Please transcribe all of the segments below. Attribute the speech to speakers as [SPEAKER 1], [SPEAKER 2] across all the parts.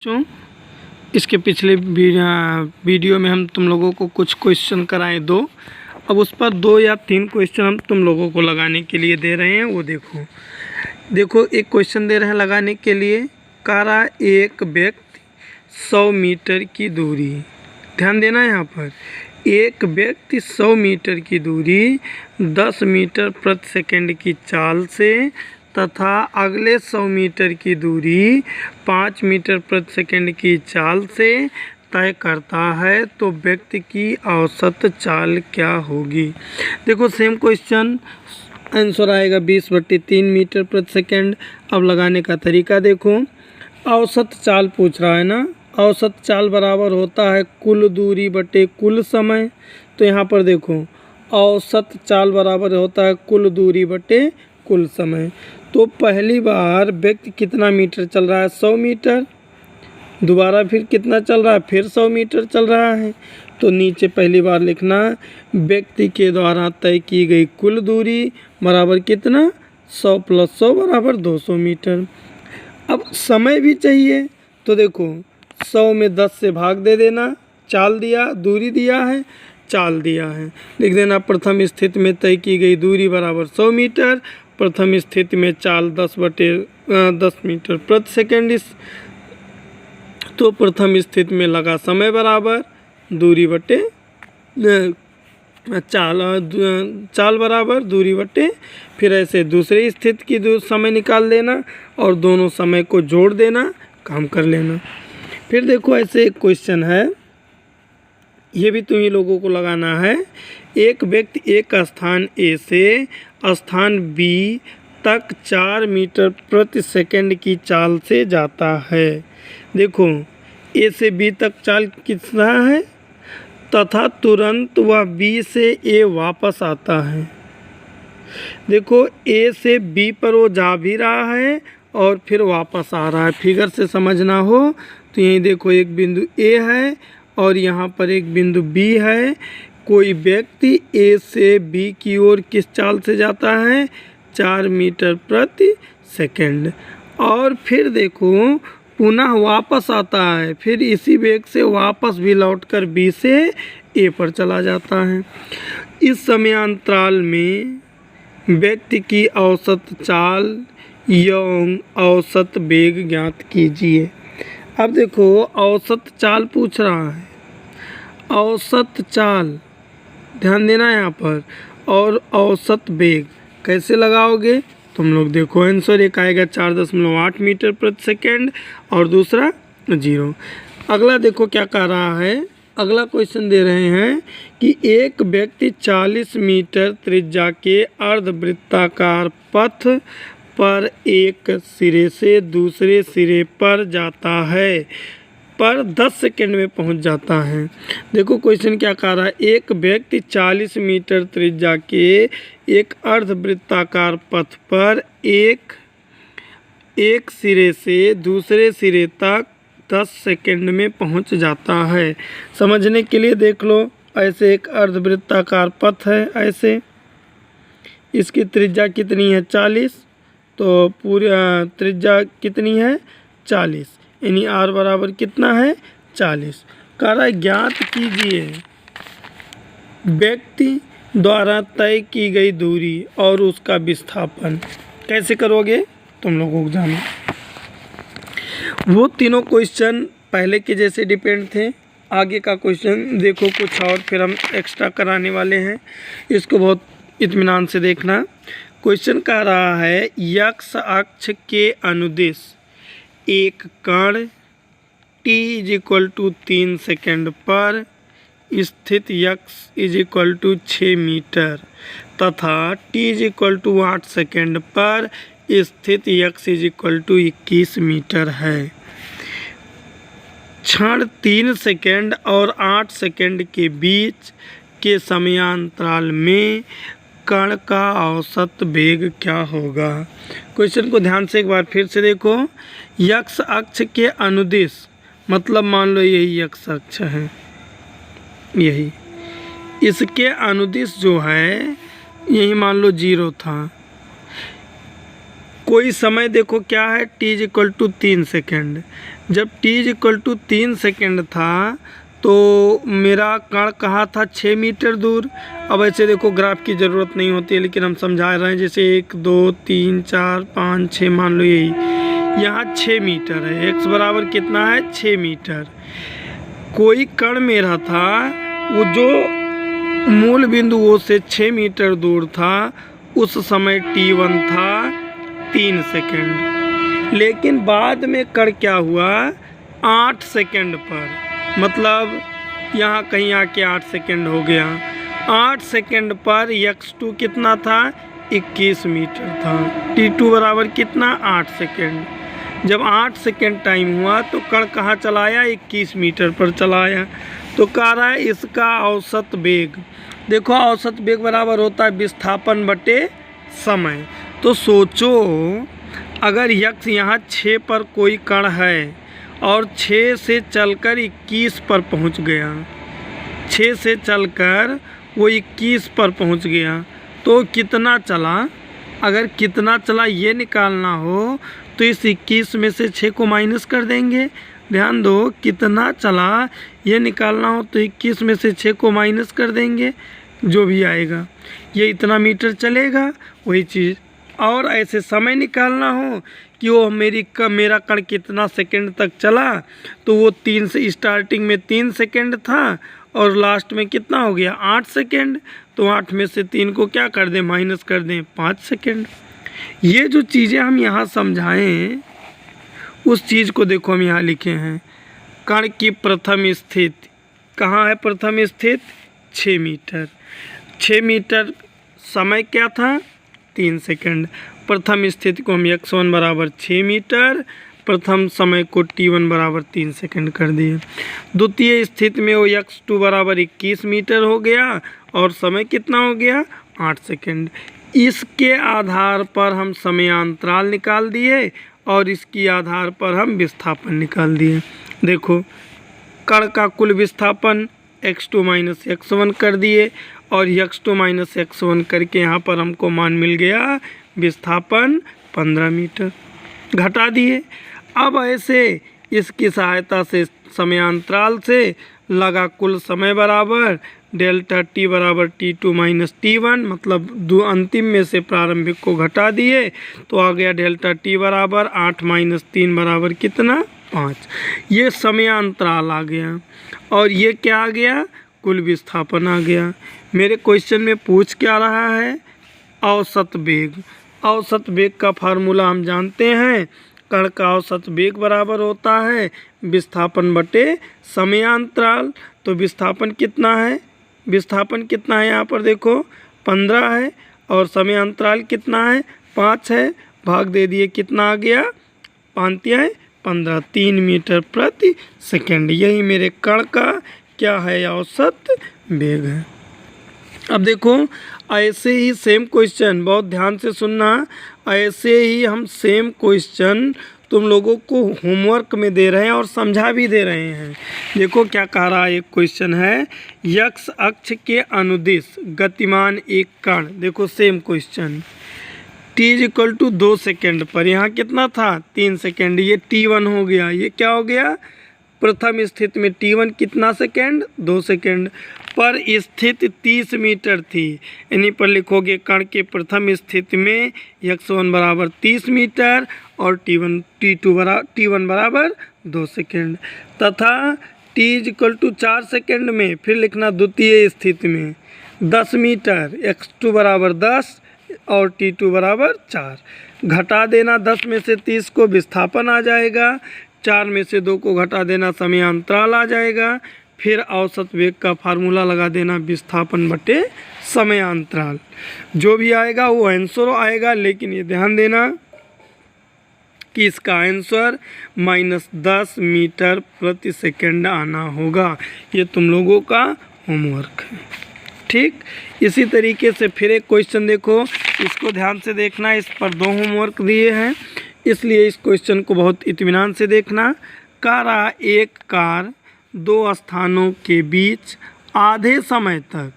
[SPEAKER 1] बच्चों, इसके पिछले वीडियो में हम तुम लोगों को कुछ क्वेश्चन कराए दो। अब उस पर 2 या 3 क्वेश्चन हम तुम लोगों को लगाने के लिए दे रहे हैं। वो देखो एक क्वेश्चन दे रहे हैं लगाने के लिए। कारा एक व्यक्ति 100 मीटर की दूरी, ध्यान देना यहाँ पर, एक व्यक्ति 100 मीटर की दूरी 10 मीटर प्रति सेकंड की चाल से तथा अगले 100 मीटर की दूरी 5 मीटर प्रति सेकंड की चाल से तय करता है, तो व्यक्ति की औसत चाल क्या होगी। देखो सेम क्वेश्चन, आंसर आएगा 20/3 मीटर प्रति सेकंड। अब लगाने का तरीका देखो, औसत चाल पूछ रहा है ना। औसत चाल बराबर होता है कुल दूरी बटे कुल समय। तो यहाँ पर देखो औसत चाल बराबर होता है कुल दूरी बटे कुल समय। तो पहली बार व्यक्ति कितना मीटर चल रहा है, 100 मीटर। दोबारा फिर कितना चल रहा है, फिर 100 मीटर चल रहा है। तो नीचे पहली बार लिखना व्यक्ति के द्वारा तय की गई कुल दूरी बराबर कितना, 100 + 100 बराबर 200 मीटर। अब समय भी चाहिए, तो देखो 100 में 10 से भाग दे देना। चाल दिया, दूरी दिया है, चाल दिया है, लिख देना प्रथम स्थिति में तय की गई दूरी बराबर 100 मीटर, प्रथम स्थिति में चाल 10 मीटर प्रति सेकंड। तो प्रथम स्थिति में लगा समय बराबर दूरी बटे चाल बराबर दूरी बटे, फिर ऐसे दूसरी स्थिति की समय निकाल देना और दोनों समय को जोड़ देना, काम कर लेना। फिर देखो ऐसे एक क्वेश्चन है, ये भी तुम्हीं लोगों को लगाना है। एक व्यक्ति एक स्थान ए से स्थान बी तक 4 मीटर प्रति सेकंड की चाल से जाता है। देखो ए से बी तक चाल कितना है, तथा तुरंत वह बी से ए वापस आता है। देखो ए से बी पर वो जा भी रहा है और फिर वापस आ रहा है। फिगर से समझना हो तो यही देखो एक बिंदु ए है और यहाँ पर एक बिंदु बी है। कोई व्यक्ति ए से बी की ओर किस चाल से जाता है, 4 मीटर प्रति सेकंड, और फिर देखो पुनः वापस आता है, फिर इसी वेग से वापस भी लौटकर बी से ए पर चला जाता है। इस समयांतराल में व्यक्ति की औसत चाल एवं औसत वेग ज्ञात कीजिए। अब देखो औसत चाल पूछ रहा है, औसत चाल ध्यान देना यहाँ पर, और औसत वेग कैसे लगाओगे तुम लोग देखो। आंसर एक आएगा 4.8 मीटर प्रति सेकंड और दूसरा 0। अगला देखो क्या कह रहा है, अगला क्वेश्चन दे रहे हैं कि एक व्यक्ति 40 मीटर त्रिज्या के अर्धवृत्ताकार पथ पर एक सिरे से दूसरे सिरे पर जाता है, पर 10 सेकंड में पहुंच जाता है। देखो क्वेश्चन क्या कह रहा है, एक व्यक्ति 40 मीटर त्रिज्या के एक अर्धवृत्ताकार पथ पर एक सिरे से दूसरे सिरे तक 10 सेकंड में पहुंच जाता है। समझने के लिए देख लो, ऐसे एक अर्धवृत्ताकार पथ है, ऐसे इसकी त्रिज्या कितनी है, 40, तो पूरी त्रिज्या कितनी है, 40, यानी r बराबर कितना है, 40। कह रहा है ज्ञात कीजिए व्यक्ति द्वारा तय की गई दूरी और उसका विस्थापन। कैसे करोगे तुम लोगों को जानो। वो तीनों क्वेश्चन पहले के जैसे डिपेंड थे। आगे का क्वेश्चन देखो कुछ और फिर हम एक्स्ट्रा कराने वाले हैं, इसको बहुत इत्मीनान से देखना। क्वेश्चन कह रहा है x अक्ष के अनुदिश एक कण t = 3 सेकंड पर स्थित x = 6 मीटर तथा t = 8 सेकंड पर स्थित x = 21 मीटर है। क्षण 3 सेकंड और 8 सेकंड के बीच के समयांतराल में कण का औसत वेग क्या होगा। क्वेश्चन को ध्यान से एक बार फिर से देखो। x अक्ष के अनुदिश मतलब मान लो यही x अक्ष है, यही इसके अनुदिश जो है यही मान लो 0 था। कोई समय देखो क्या है, t = 3 सेकंड, जब t = 3 सेकेंड था तो मेरा कण कहाँ था, 6 मीटर दूर। अब ऐसे देखो ग्राफ की ज़रूरत नहीं होती है, लेकिन हम समझा रहे हैं। जैसे 1 2 3 4 5 6 मान लो यही, यहाँ 6 मीटर है। x बराबर कितना है, 6 मीटर। कोई कण मेरा था वो जो मूल बिंदु O से 6 मीटर दूर था, उस समय t1 था 3 सेकेंड। लेकिन बाद में कण क्या हुआ, 8 सेकेंड पर, मतलब यहाँ कहीं आके 8 सेकेंड हो गया। 8 सेकेंड पर x2 कितना था, 21 मीटर था। t2 बराबर कितना, 8 सेकेंड। जब 8 सेकेंड टाइम हुआ तो कण कहाँ चला आया, 21 मीटर पर चला आया। तो कह रहा है इसका औसत वेग। देखो औसत वेग बराबर होता है विस्थापन बटे समय। तो सोचो अगर x यहाँ 6 पर कोई कण है और 6 से चलकर 21 पर पहुंच गया, 6 से चलकर वो 21 पर पहुंच गया, तो कितना चला। अगर कितना चला ये निकालना हो तो इस 21 में से 6 को माइनस कर देंगे। ध्यान दो, कितना चला ये निकालना हो तो 21 में से 6 को माइनस कर देंगे, जो भी आएगा। ये इतना मीटर चलेगा, वही चीज़। और ऐसे समय निकालना हो कि वो मेरा कण कितना सेकंड तक चला, तो वो 3 से स्टार्टिंग में 3 सेकंड था और लास्ट में कितना हो गया, 8 सेकंड। तो 8 में से 3 को क्या कर दें, माइनस कर दें, 5 सेकंड। ये जो चीज़ें हम यहाँ समझाएं, उस चीज़ को देखो हम यहाँ लिखे हैं। कण की प्रथम स्थिति कहाँ है, प्रथम स्थिति 6 मीटर। 6 मीटर समय क्या था, 3 सेकंड। प्रथम स्थिति को हम x1 बराबर 6 मीटर, प्रथम समय को t1 बराबर 3 सेकंड कर दिए। द्वितीय स्थिति में वो x2 बराबर 21 मीटर हो गया और समय कितना हो गया, 8 सेकंड। इसके आधार पर हम समयांतराल निकाल दिए और इसके आधार पर हम विस्थापन निकाल दिए। देखो कण का कुल विस्थापन x2 माइनस x1 कर दिए और x2 माइनस x1 करके यहाँ पर हमको मान मिल गया विस्थापन 15 मीटर, घटा दिए। अब ऐसे इसकी सहायता से समयांतराल से लगा कुल समय बराबर डेल्टा t बराबर t2 माइनस t1, मतलब दो अंतिम में से प्रारंभिक को घटा दिए तो आ गया डेल्टा t बराबर 8 माइनस 3 बराबर कितना, 5। ये समयांतराल आ गया और ये क्या आ गया, कुल विस्थापन आ गया। मेरे क्वेश्चन में पूछ क्या रहा है, औसत वेग। औसत वेग का फार्मूला हम जानते हैं, कण का औसत वेग बराबर होता है विस्थापन बटे समयांतराल। तो विस्थापन कितना है, विस्थापन कितना है यहाँ पर देखो 15 है और समयांतराल कितना है, 5 है। भाग दे दिए, कितना आ गया, 5 है 15, 3 मीटर प्रति सेकेंड। यही मेरे कण का क्या है, औसत वेग है। अब देखो ऐसे ही सेम क्वेश्चन, बहुत ध्यान से सुनना, ऐसे ही हम सेम क्वेश्चन तुम लोगों को होमवर्क में दे रहे हैं और समझा भी दे रहे हैं। देखो क्या कह रहा है, एक क्वेश्चन है, x अक्ष के अनुदिश गतिमान एक कण। देखो सेम क्वेश्चन, t = 2 सेकेंड पर, यहाँ कितना था, 3 सेकेंड। ये t1 हो गया, ये क्या हो गया, प्रथम स्थिति में t1 कितना सेकेंड, 2 सेकेंड पर स्थित 30 मीटर थी। इन्हीं पर लिखोगे कण के प्रथम स्थिति में x1 बराबर 30 मीटर और t1 बराबर 2 सेकेंड, तथा t = 4 सेकेंड में फिर लिखना द्वितीय स्थिति में 10 मीटर, x2 बराबर 10 और t2 बराबर 4। घटा देना 10 में से 30 को, विस्थापन आ जाएगा। 4 में से 2 को घटा देना, समयांतराल आ जाएगा। फिर औसत वेग का फार्मूला लगा देना, विस्थापन बटे समयांतराल। जो भी आएगा वो आंसर आएगा, लेकिन ये ध्यान देना कि इसका आंसर -10 मीटर प्रति सेकेंड आना होगा। ये तुम लोगों का होमवर्क है, ठीक। इसी तरीके से फिर एक क्वेश्चन देखो, इसको ध्यान से देखना। इस पर 2 होमवर्क दिए हैं, इसलिए इस क्वेश्चन को बहुत इत्मीनान से देखना। कह रहा एक कार 2 स्थानों के बीच आधे समय तक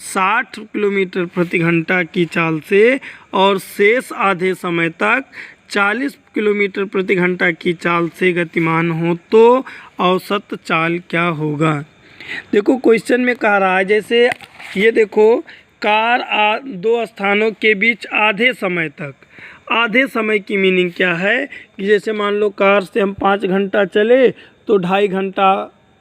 [SPEAKER 1] 60 किलोमीटर प्रति घंटा की चाल से और शेष आधे समय तक 40 किलोमीटर प्रति घंटा की चाल से गतिमान हो तो औसत चाल क्या होगा। देखो क्वेश्चन में कह रहा है, जैसे ये देखो कार दो स्थानों के बीच आधे समय तक, आधे समय की मीनिंग क्या है कि जैसे मान लो कार से हम 5 घंटा चले तो 2.5 घंटा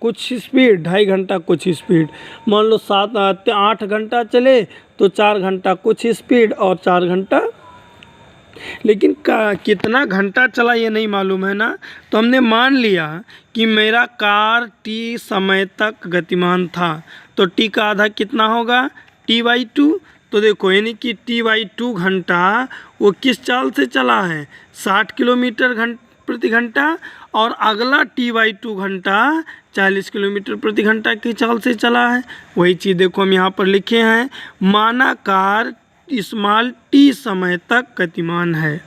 [SPEAKER 1] कुछ स्पीड, 2.5 घंटा कुछ स्पीड, मान लो 8 घंटा चले तो 4 घंटा कुछ स्पीड और 4 घंटा, लेकिन कितना घंटा चला ये नहीं मालूम है ना। तो हमने मान लिया कि मेरा कार t समय तक गतिमान था, तो t का आधा कितना होगा, t/2। तो देखो यानी कि t/2 घंटा वो किस चाल से चला है, 60 किलोमीटर प्रति घंटा, और अगला t/2 घंटा 40 किलोमीटर प्रति घंटा की चाल से चला है। वही चीज़ देखो हम यहाँ पर लिखे हैं, माना कार स्मॉल t समय तक गतिमान है।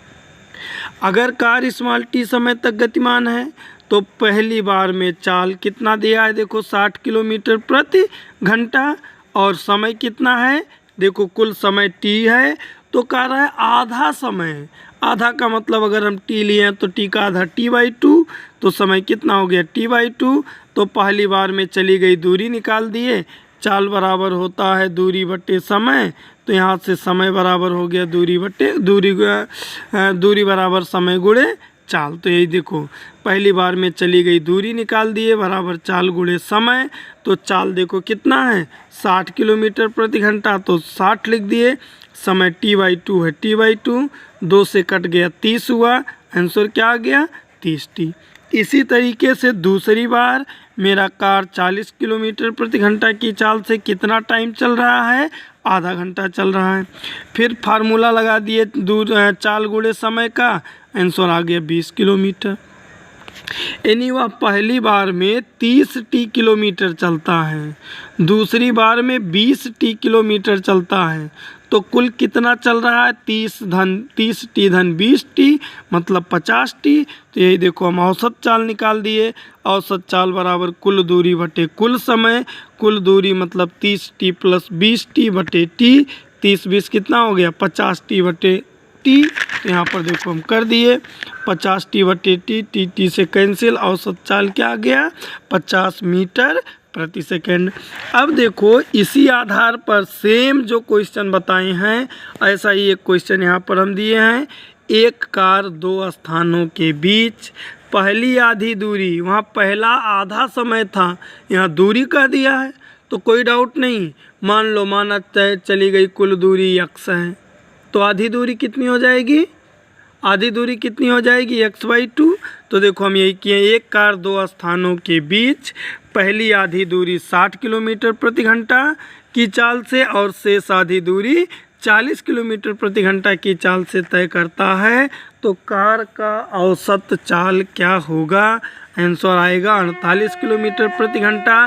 [SPEAKER 1] अगर कार स्मॉल t समय तक गतिमान है तो पहली बार में चाल कितना दिया है, देखो 60 किलोमीटर प्रति घंटा, और समय कितना है, देखो कुल समय t है, तो कह रहा है आधा समय, आधा का मतलब अगर हम t लिए हैं तो t का आधा t/2, तो समय कितना हो गया t/2। तो पहली बार में चली गई दूरी निकाल दिए, चाल बराबर होता है दूरी बटे समय, तो यहाँ से समय बराबर हो गया दूरी बटे दूरी बराबर समय गुणे चाल। तो यही देखो पहली बार में चली गई दूरी निकाल दिए बराबर चाल गुणे समय, तो चाल देखो कितना है 60 किलोमीटर प्रति घंटा, तो 60 लिख दिए, समय t/2 है t/2, 2 से कट गया 30 हुआ, आंसर क्या आ गया 30t। इसी तरीके से दूसरी बार मेरा कार 40 किलोमीटर प्रति घंटा की चाल से कितना टाइम चल रहा है, आधा घंटा चल रहा है। फिर फार्मूला लगा दिए चाल गुणे समय का, आंसर आ गया 20 किलोमीटर। यानी वह पहली बार में 30t किलोमीटर चलता है, दूसरी बार में 20t किलोमीटर चलता है, तो कुल कितना चल रहा है 30t धन 20t मतलब 50t। तो यही देखो हम औसत चाल निकाल दिए, औसत चाल बराबर कुल दूरी बटे कुल समय, कुल दूरी मतलब 30t प्लस 20t बटे t, 30-20 कितना हो गया 50t बटे t। तो यहाँ पर देखो हम कर दिए 50t बटे t, t से कैंसिल, औसत चाल क्या आ गया 50 मीटर प्रति सेकेंड। अब देखो इसी आधार पर सेम जो क्वेश्चन बताए हैं ऐसा ही एक क्वेश्चन यहाँ पर हम दिए हैं, एक कार दो स्थानों के बीच पहली आधी दूरी, वहाँ पहला आधा समय था, यहाँ दूरी का दिया है तो कोई डाउट नहीं, मान लो माना चली गई कुल दूरी x है, तो आधी दूरी कितनी हो जाएगी, आधी दूरी कितनी हो जाएगी x/2। तो देखो हम यही किए, एक कार दो स्थानों के बीच पहली आधी दूरी 60 किलोमीटर प्रति घंटा की चाल से और शेष आधी दूरी 40 किलोमीटर प्रति घंटा की चाल से तय करता है, तो कार का औसत चाल क्या होगा, आंसर आएगा 48 किलोमीटर प्रति घंटा।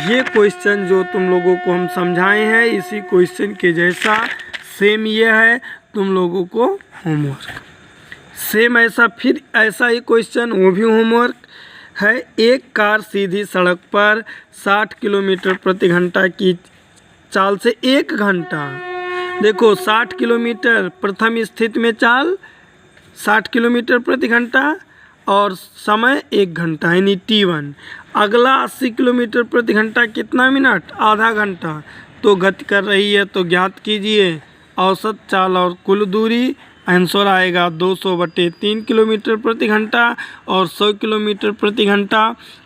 [SPEAKER 1] ये क्वेश्चन जो तुम लोगों को हम समझाए हैं इसी क्वेश्चन के जैसा सेम ये है, तुम लोगों को होमवर्क सेम ऐसा, फिर ऐसा ही क्वेश्चन वो भी होमवर्क है। एक कार सीधी सड़क पर 60 किलोमीटर प्रति घंटा की चाल से 1 घंटा, देखो 60 किलोमीटर प्रथम स्थिति में चाल 60 किलोमीटर प्रति घंटा और समय 1 घंटा यानी t1, अगला 80 किलोमीटर प्रति घंटा कितना मिनट, आधा घंटा, तो गति कर रही है, तो ज्ञात कीजिए औसत चाल और कुल दूरी, आंसर आएगा 200/3 किलोमीटर प्रति घंटा और 100 किलोमीटर प्रति घंटा।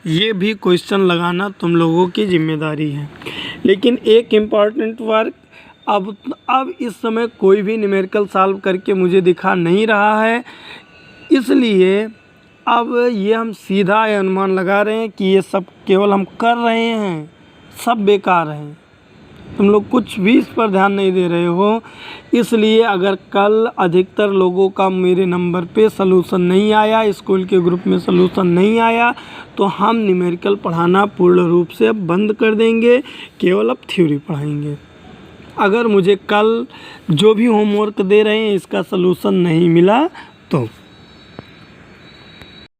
[SPEAKER 1] ये भी क्वेश्चन लगाना तुम लोगों की जिम्मेदारी है। लेकिन एक इम्पॉर्टेंट वर्क, अब इस समय कोई भी न्यूमेरिकल सॉल्व करके मुझे दिखा नहीं रहा है, इसलिए अब ये हम सीधा अनुमान लगा रहे हैं कि ये सब केवल हम कर रहे हैं, सब बेकार हैं, तुम लोग कुछ भी इस पर ध्यान नहीं दे रहे हो। इसलिए अगर कल अधिकतर लोगों का मेरे नंबर पे सलूशन नहीं आया, स्कूल के ग्रुप में सलूशन नहीं आया, तो हम न्यूमेरिकल पढ़ाना पूर्ण रूप से अब बंद कर देंगे, केवल अब थ्योरी पढ़ाएंगे। अगर मुझे कल जो भी होमवर्क दे रहे हैं इसका सलूशन नहीं मिला तो